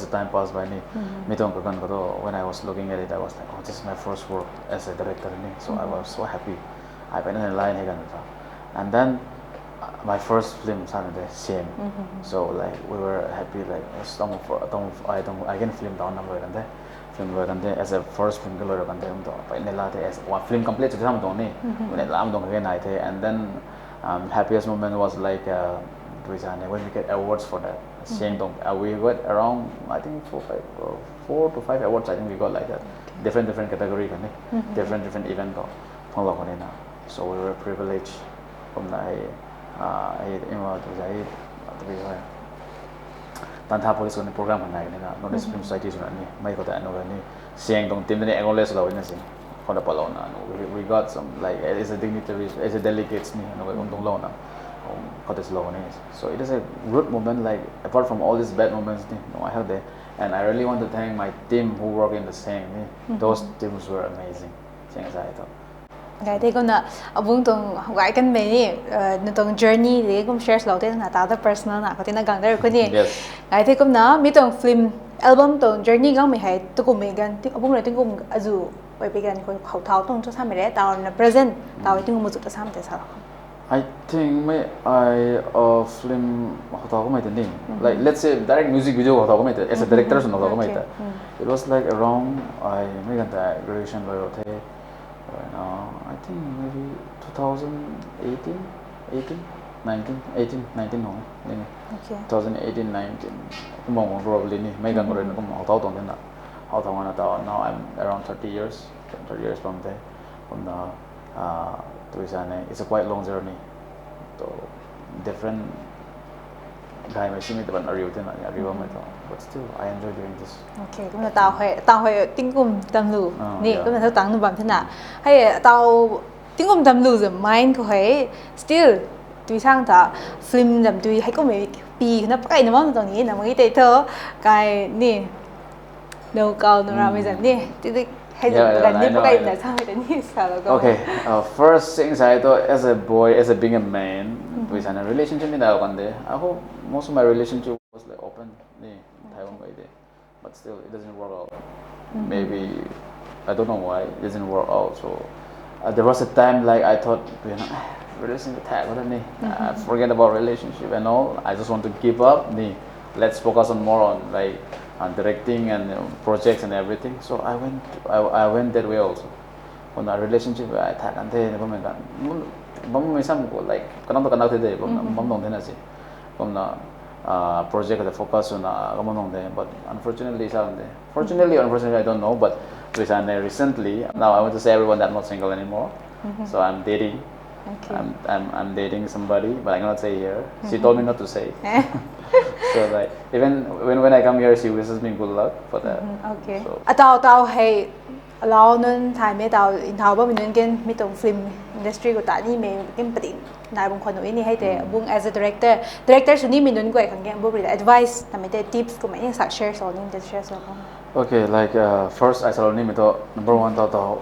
the time passed by, when I was looking at it, I was like, oh, this is my first work as a director. So I was so happy. I went in line again. And then my first film started the same. So like we were happy, like I can film down number and then film as a first film as one film complete and then happiest moment was like when we get awards for that. We got around, I think 4 to 5 awards. I think we got like that, different category, different event. So we were privileged from the Tantha police on the program no this film society seeing don't team for the Palona. We got some like as a dignitaries, as a delegates so it is a good moment, like apart from all these bad moments I had there, and I really want to thank my team who work in the same. Those teams were amazing. Cái thì con abung tong gái kan me ni tong journey thì cũng share slow thế là tạo personal na có thể là gần đây con ni cái thì cũng nó mi tong film album tong journey gắng mi hay tôi cũng mi gan thì abung này tôi cũng azu vậy bây gan con khẩu tháo tong cho sao mi đấy tao là present tao tôi cũng một chút cho sao mi sao I think I film like let's say direct music video as a director it was like around I made the graduation I think maybe 2018, 19 no. 2018, 19. Probably now I'm around 30 years from there. It's a quite long journey. So different guy may see me but still I enjoy doing this. Okay, cũng là tao hay tiếng cùng tâm lưu, nè cũng là theo tăng nó bằng thế nào, hay tao tiếng cùng tâm lưu rồi mind của hay still tùy sang ta film làm tùy hay có mấy pi nó cái nó món tao nghĩ là mấy cái thơ cái nè đầu cầu nó ra bây giờ nè thì hay là đi cái là sao vậy nè sao là okay, first things I thought as a boy, as being a man, with a relationship in I hope most of my relationship was like open, but still it doesn't work out. Maybe I don't know why it doesn't work out. So there was a time like I thought, relationship forget about relationship and all. I just want to give up. Let's focus on more on like directing and projects and everything. So I went that way also. On our relationship, I thought project the focus on but unfortunately I don't know, but recently now I want to say everyone that I'm not single anymore. So I'm dating. I'm dating somebody, but I cannot say here. She told me not to say. So like even when I come here, she wishes me good luck for that. Okay. So tao hay lao nên thay mấy tao in thao bao mình nên mấy tông film industry của ta ni mấy cái bật nãy bung khoan nói ni hay thế bung as a director số ni mình nên quay khẳng định bung advice làm mấy tips của mấy những sắc share số nên share số không. Okay, like first I saw ni mấy number one tao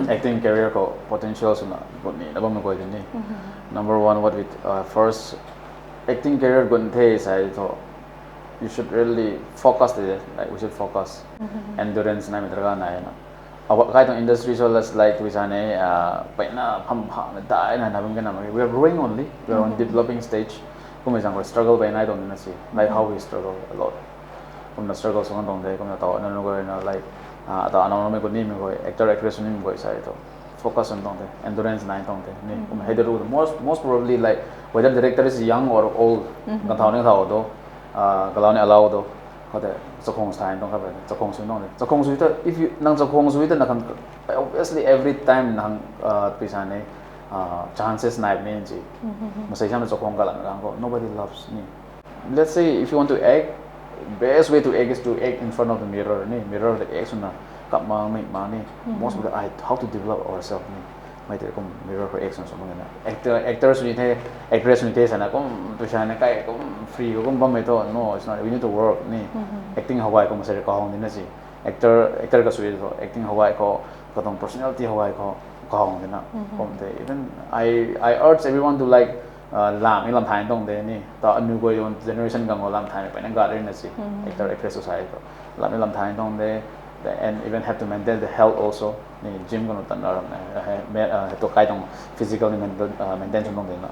acting career ko potential suna good ni abang ko ni. Number one, what with first acting career good is I thought you should really focus it. Like we should focus endurance na mitraga na yun. Kahit ang industry so less like we sana we are growing only. We are on developing stage. Kung may isang struggle ba na don't see like how we struggle a lot. Kung na struggle so ngong day kung na tao na like ano may good name ko actor actress name ko isa ito. Focus on tong endurance na itong ni kung may most probably like whether director is young or old kan tao ni tao do kalau ni allow do kata sokong style dong kapan sokong sui nong sokong sui tu if you nang sokong sui tu nak obviously every time nang pisane chances naik ni je masih sama sokong kalang ko nobody loves me. Let's say if you want to act, best way to act is to act in front of the mirror the action na kap ma ni most of the how to develop ourselves ni may te kom mirror for action so mga actors ni the actress ni the sana kom pisane kai kom free kom ba may to no it's not, we need to work ni acting hawai ko masaya ka hong din na si actor ka suwi to acting hawai ko katong personality hawai ko ka hong din na kom te even I urge everyone to like làm làm thái đông đấy nè tạo anh nuôi quay generation gang làm thái phải năng gạt lên là gì actor actress society làm thái đông đấy and even have to maintain the health also nè gym còn tận đó này to cái đông physical maintain trong đông đấy nó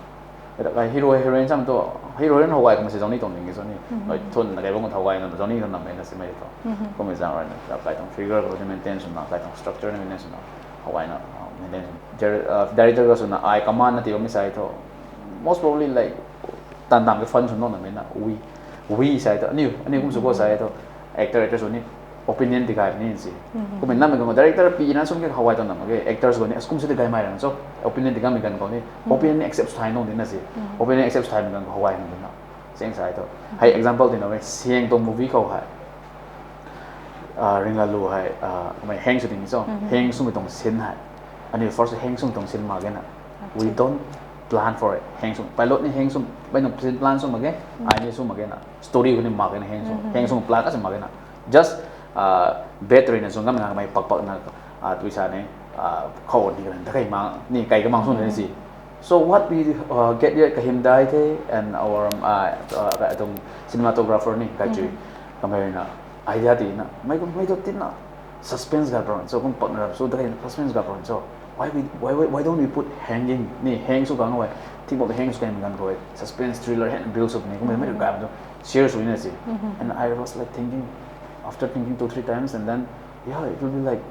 cái hero heroine xong to heroine Hawaii cũng sẽ giống như tổng những cái giống như nói thôn là cái bông Hawaii nó giống như nó nằm bên là sẽ mấy to cũng phải rằng rồi cái đông figure của nó maintain xong nó cái đông structure nó maintain xong nó Hawaii nó maintain director cái xong nó ai command nó thì cũng sai thôi most probably like tan cái phần chúng nó là mình là we sai thôi anh cũng support sai thôi actor số này opinion thì cái này gì cũng mình làm mình director pi nó xong cái Hawaii đó nằm cái actors của này cũng sẽ cái mai rằng so opinion thì cái mình cần có này opinion accept time nó đến là gì opinion accept time mình Hawaii nó đến nó sai thôi hay example thì nó về xem trong movie câu hay ring là lùa hay mình hang sự tình sao hang xuống mình tổng xin hay anh first hang xuống tổng xin mà cái nào we don't plan for it hang sung pilot ni hang sung bai no plan sung mage ai ni sung mage na story ko ni mage na hang sung plan as mage na just battery na sung ngam mai pak na tuisa ne kho ni kan kai ma ni kai ka mang sung ni si so what we get here ka him dai the and our atom cinematographer ni ka ji kamera na idea ti na mai to tin na suspense ga pro so kun pak na so dai suspense ga pro so why don't we put hanging ni hang so gang away think about the hang so game gan go suspense thriller and builds up ni ko mai grab do serious win asi and I was like thinking after thinking 2-3 times and then yeah it will be like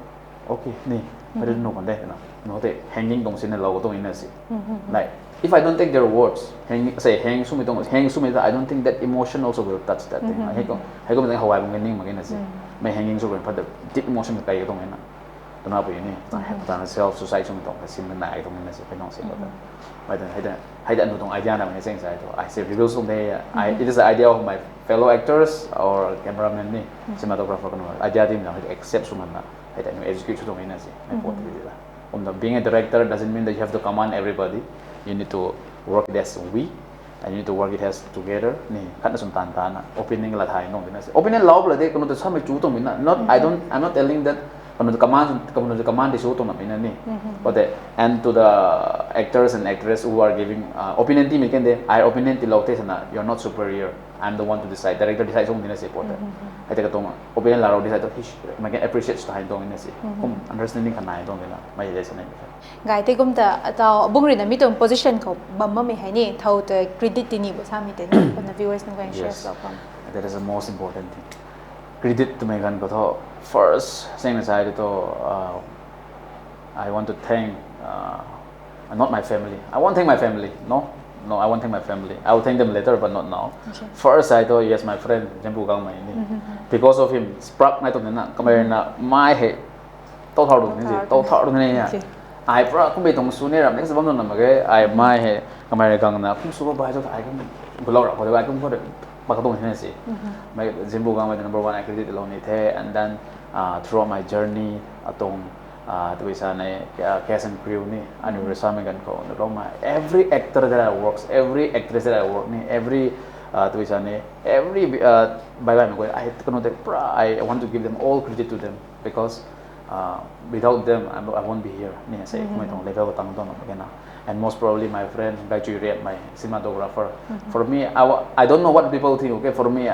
okay ni I didn't know one day no the hanging dong sin logo dong in asi like if I don't take their words hang so mi I don't think that emotion also will touch that thing I go mai Hawaii bong ning magin asi mai hanging so but the deep emotion kai dong ina tuna bu ini tana self society chung tong sim na ai tong na se pe nong se ko ta hai da nu tong idea na mai seng sai to I say reveal some day it is the idea of my fellow actors or cameraman ni cinematographer kan idea tim na accept suman na hai da nu execute tong ina se mai pot di la being a director doesn't mean that you have to command everybody you need to work it as we and you need to work it as together ni khat na sum tan na opinion la thai nong ina se opinion law la de ko no ta sam chu tong min na not I'm not telling that the command is auto na but and to the actors and actresses who are giving opinion team can they I opinion ti lote sana you're not superior I'm the one to decide director decides on dina se pot I take tong opinion la ro decide to I can appreciate style tong ina se understanding kan nai tong dina mai le sana gai te gum ta ta bungri na mi tong position ko bamma mi hai ni thau te credit ni bo sa mi te ni na viewers na kan share so from that is the most important thing credit to my gan ko tho first saying aside to I want to thank not my family I won't thank my family no I won't thank my family I will thank them later but not now first I thought yes my friend Jambu Golmei because of him spark na to na kamera na my head to thau du ni ya I pra kum be tong su ne ram next bam na ma ge I my head kamera gang na kum su ba I kum gulau ra ko ba kum ko ba ka tong ni si my Jambu Golmei the number 1 I credit alone it and then throughout my journey atong to isa na cast and crew ni ani resame gan ko no Rongmei every actor that I works every actress that I work ni every to isa ni every bye me I kono te I want to give them all credit to them because without them I won't be here ni say ko tong level tang don na and most probably my friend Gaithoilu my cinematographer for me I don't know what people think okay for me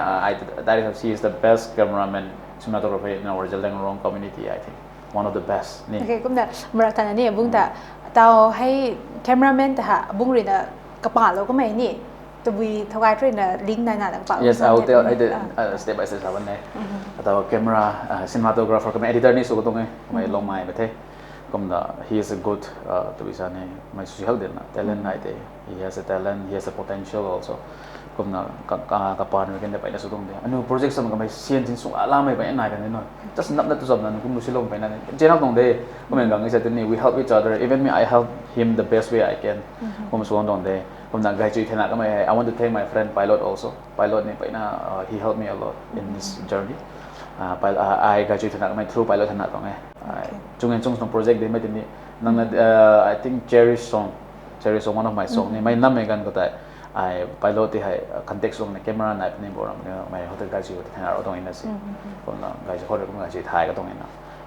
she is the best cameraman cinematographer in our Jaleng community I think one of the best ni okay kum da marathon ni bung ta tao hai cameraman ta ha bung ri na ka pa lo ko mai ni to we thawai train na link na na pa yes I will tell I did step by step saban ne tao camera cinematographer kam editor ni so ko tong mai Longmei ba the kom da he is a good to be sane mai su hel den na talent nai te he has a talent he has a potential also kom na ka pa ni ken da pai na su tong de anu project sam ka mai sien tin su ala mai bai nai kan no just nap na tu sam na kum lu silong pai na chen tong de kom en gang isa tin ni we help each other even me I help him the best way I can kom su tong de kom na gai chui thena ka mai I want to thank my friend pilot also pilot ni pai na he helped me a lot in this journey I gai chui thena ka mai through pilot thena tong chung en chung song project de mai tin ni nang I think cherish song one of my song ni mai nam me gan ko ta I pilot hai context song na camera na ni boram mai hotel gai chui thena ro tong ina si kom na gai chui hotel kom gai chui thai ka tong ina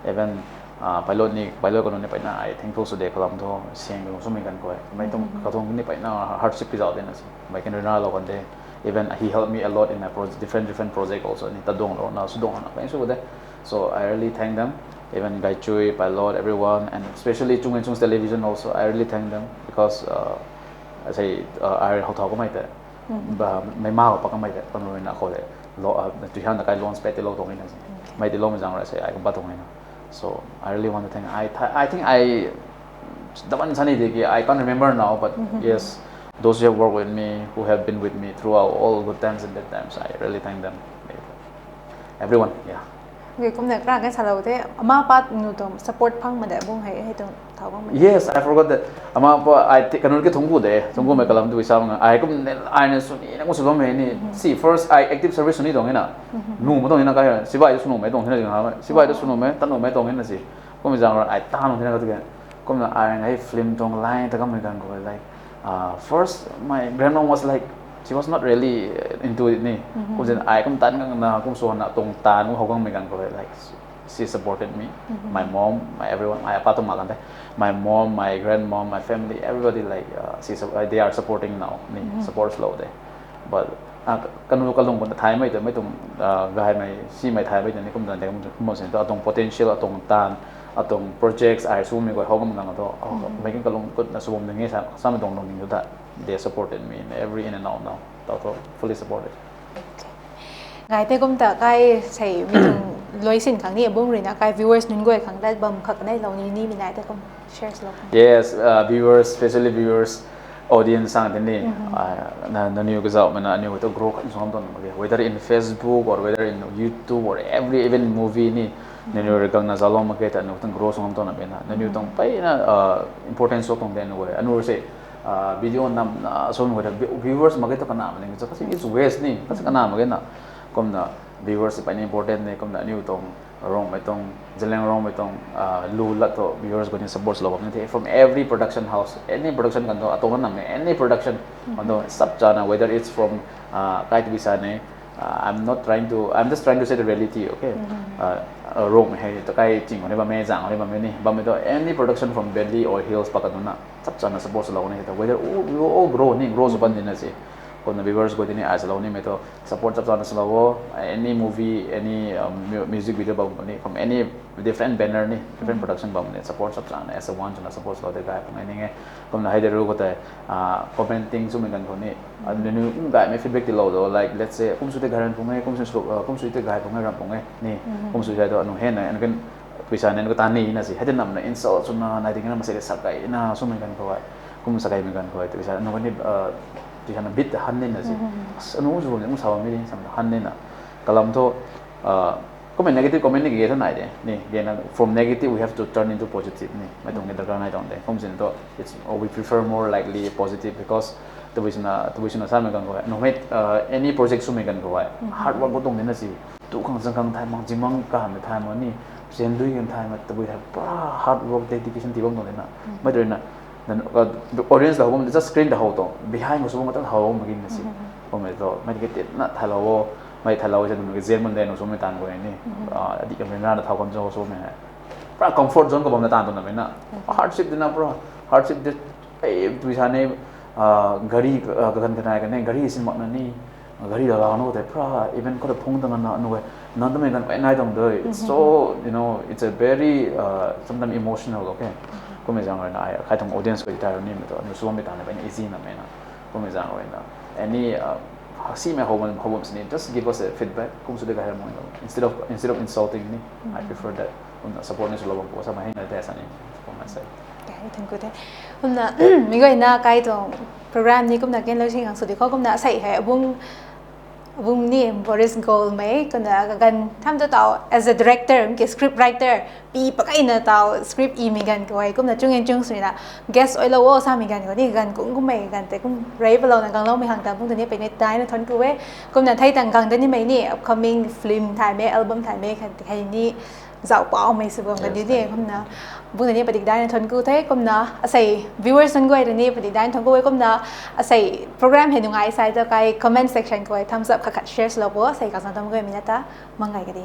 even pilot ko no ni pa na I thankful so de kalam to sing so mi kan ko mai tum ka thong ni pa na hardship ki jaw de na si mai kan na lo kan de even he helped me a lot in my different project also ni ta dong lo na su dong na pa so de so I really thank them even Gaithoilu, pilot, everyone, and especially Chung's television also I really thank them because I say I how talk mai de ba mai ma pa ka mai de pa no na ko de lo tu han na kai launch pe te lo tong ni na si mai de lo ma jang ra say I ko ba tong ni na so I really want to thank I think the one I can't remember now but yes those who have worked with me who have been with me throughout all good times and bad times I really thank them everyone yeah người cũng được ra cái sao đâu thế mà bắt người ta support phăng mà để buông hay tụi thảo không yes I forgot that ama I think kanul ke thongku de thongku me kalam tu isam I kum I ne suni na ko sulo me ni see first I active service suni dong ina nu mo dong ina ka sibai sunu me dong ina ha sibai do sunu me tan no me dong ina si kum jang I ta no ina ka tu ke kum na I ngai film dong line ta kam me kan ko like first my grandma was like she was not really into it ni kum jen I kum tan ngang na kum so na tong tan ko hawang me kan ko like she supported me my mom my everyone my apa tu makan teh my mom my grandmom my family everybody like they are supporting now ni support slow there but kanu kalong ko thai mai mai tum gai mai si mai thai mai ni kum dan de kum sen to atong potential atong tan atong projects I assume me ko hogam nang to making kalong ko na subom ngi sa ma dong dong that they supported me in every in and out now to fully supported ngày tây cũng ta cái say mình lối xin kháng này bông rồi na cái viewers nun gọi kháng đây bầm khắc này lâu ni mình lại tây cũng share slow yes viewers especially viewers audience sang tin ni na new cái dạo mà new to grow kan som ton whether in Facebook or whether in YouTube or every even movie ni new rekang na zalom ma ke ta no tang grow som ton na na new tong pai na importance so tong den go anu se video nam so no viewers ma ke to kana ma ni kasi it's waste ni kasi kana ma ke na kom na viewers pa ni important ne kom na new tong Rongmei tong jeleng Rongmei tong lu la to viewers ko ni support lo ni from every production house any production kan to atong na me any production kan to sab chana whether it's from kai to bisa ne I'm just trying to say the reality okay Rongmei hai to kai ching ne ba me jang ne ba me ni ba me to any production from Bentley or Hills pa kan na sab chana support lo ni to whether we all grow so ban din na si kon na viewers ko din as lo ni me to support sab chana slow any movie any music video ba ni from any different banner ni different production ba ni support sab chana as a one chana support lo de guy pa ni nge kon na hai de ru ko te commenting so me kan ko ni nu guy me feedback ti lo do like let's say kum su te garan pu nge kum su te guy pu nge ram pu nge ni kum su ja do anu hen na an kan pisa nen ko ta ni na si ha de nam na insult so na ding na ma se sa kai na so me kan ko kum sa kai me kan ko te pisa no ni di sana bit han ni na si anu zo ni sa mi ni sam han ni na kalam to comment negative comment ni ge tha nai de ni ge na from negative we have to turn into positive ni mai tong ge da nai dong de kom sin to it's we prefer more likely positive because the vision sa me kan ko no me any project su me kan ko hard work ko tong ni na si tu khang sang khang thai mang jimang ka me thai ma ni sen dui kan thai ma to we have hard work dedication ti bang no na mai do na then audience la hom just screen the whole to behind so mata how magin na si ko me to mai get na thalawo mai thalawo je dum ge zen mon de no so me tan ko ni adi ka me na thau kon jo so me pra comfort zone ko bam na tan to na me na hardship dina pro hardship de tu sa ne gari ka kan kana ka ne gari sin ma na ni gari da la no de pra even ko de phong da na no na da me kan nai dong de it's so you know it's a very sometimes emotional okay ko me jang na ai khai thong audience ko ta ni me to no so me ta na ba ni easy na me na ko me jang na any see me how ni just give us a feedback kung su de ga mo instead of insulting me I prefer that support ni so lo ko sa ma hin na ta sa ni from my side cái thằng cô thế hôm na mình gọi na cái to program ni cũng là cái lâu sinh hàng số thì có cũng đã xảy hệ vùng ni Boris Golmei còn là gần tham gia tàu as a director cái script writer pi bác cái na tàu script e mình gần cái cũng là chung rồi là guest ở lâu sao mình gần cái đi gần cũng mày gần tới cũng rave lâu là gần lâu mình hàng tầm cũng từนี้ไปในtai nó thon cứ cũng là thấy thằng gần tới như mấy ni upcoming filmถ่ายmấy albumถ่ายmấy cáiนี่dạo bỏ mấy sự vòng gần như thế không na vùng từนี้ปฏิได้ทนกูเท่ก็นะใส่ viewers ทนกูไอ้ตัวนี้ปฏิได้ทนกูไอ้ก็นะใส่ program เห็นยังไงใส่จะใคร comment section กูไอ้ thumbs up ขัด share สโลว์ใส่กับสังคมกูไอ้มีนะตามังไงกันดี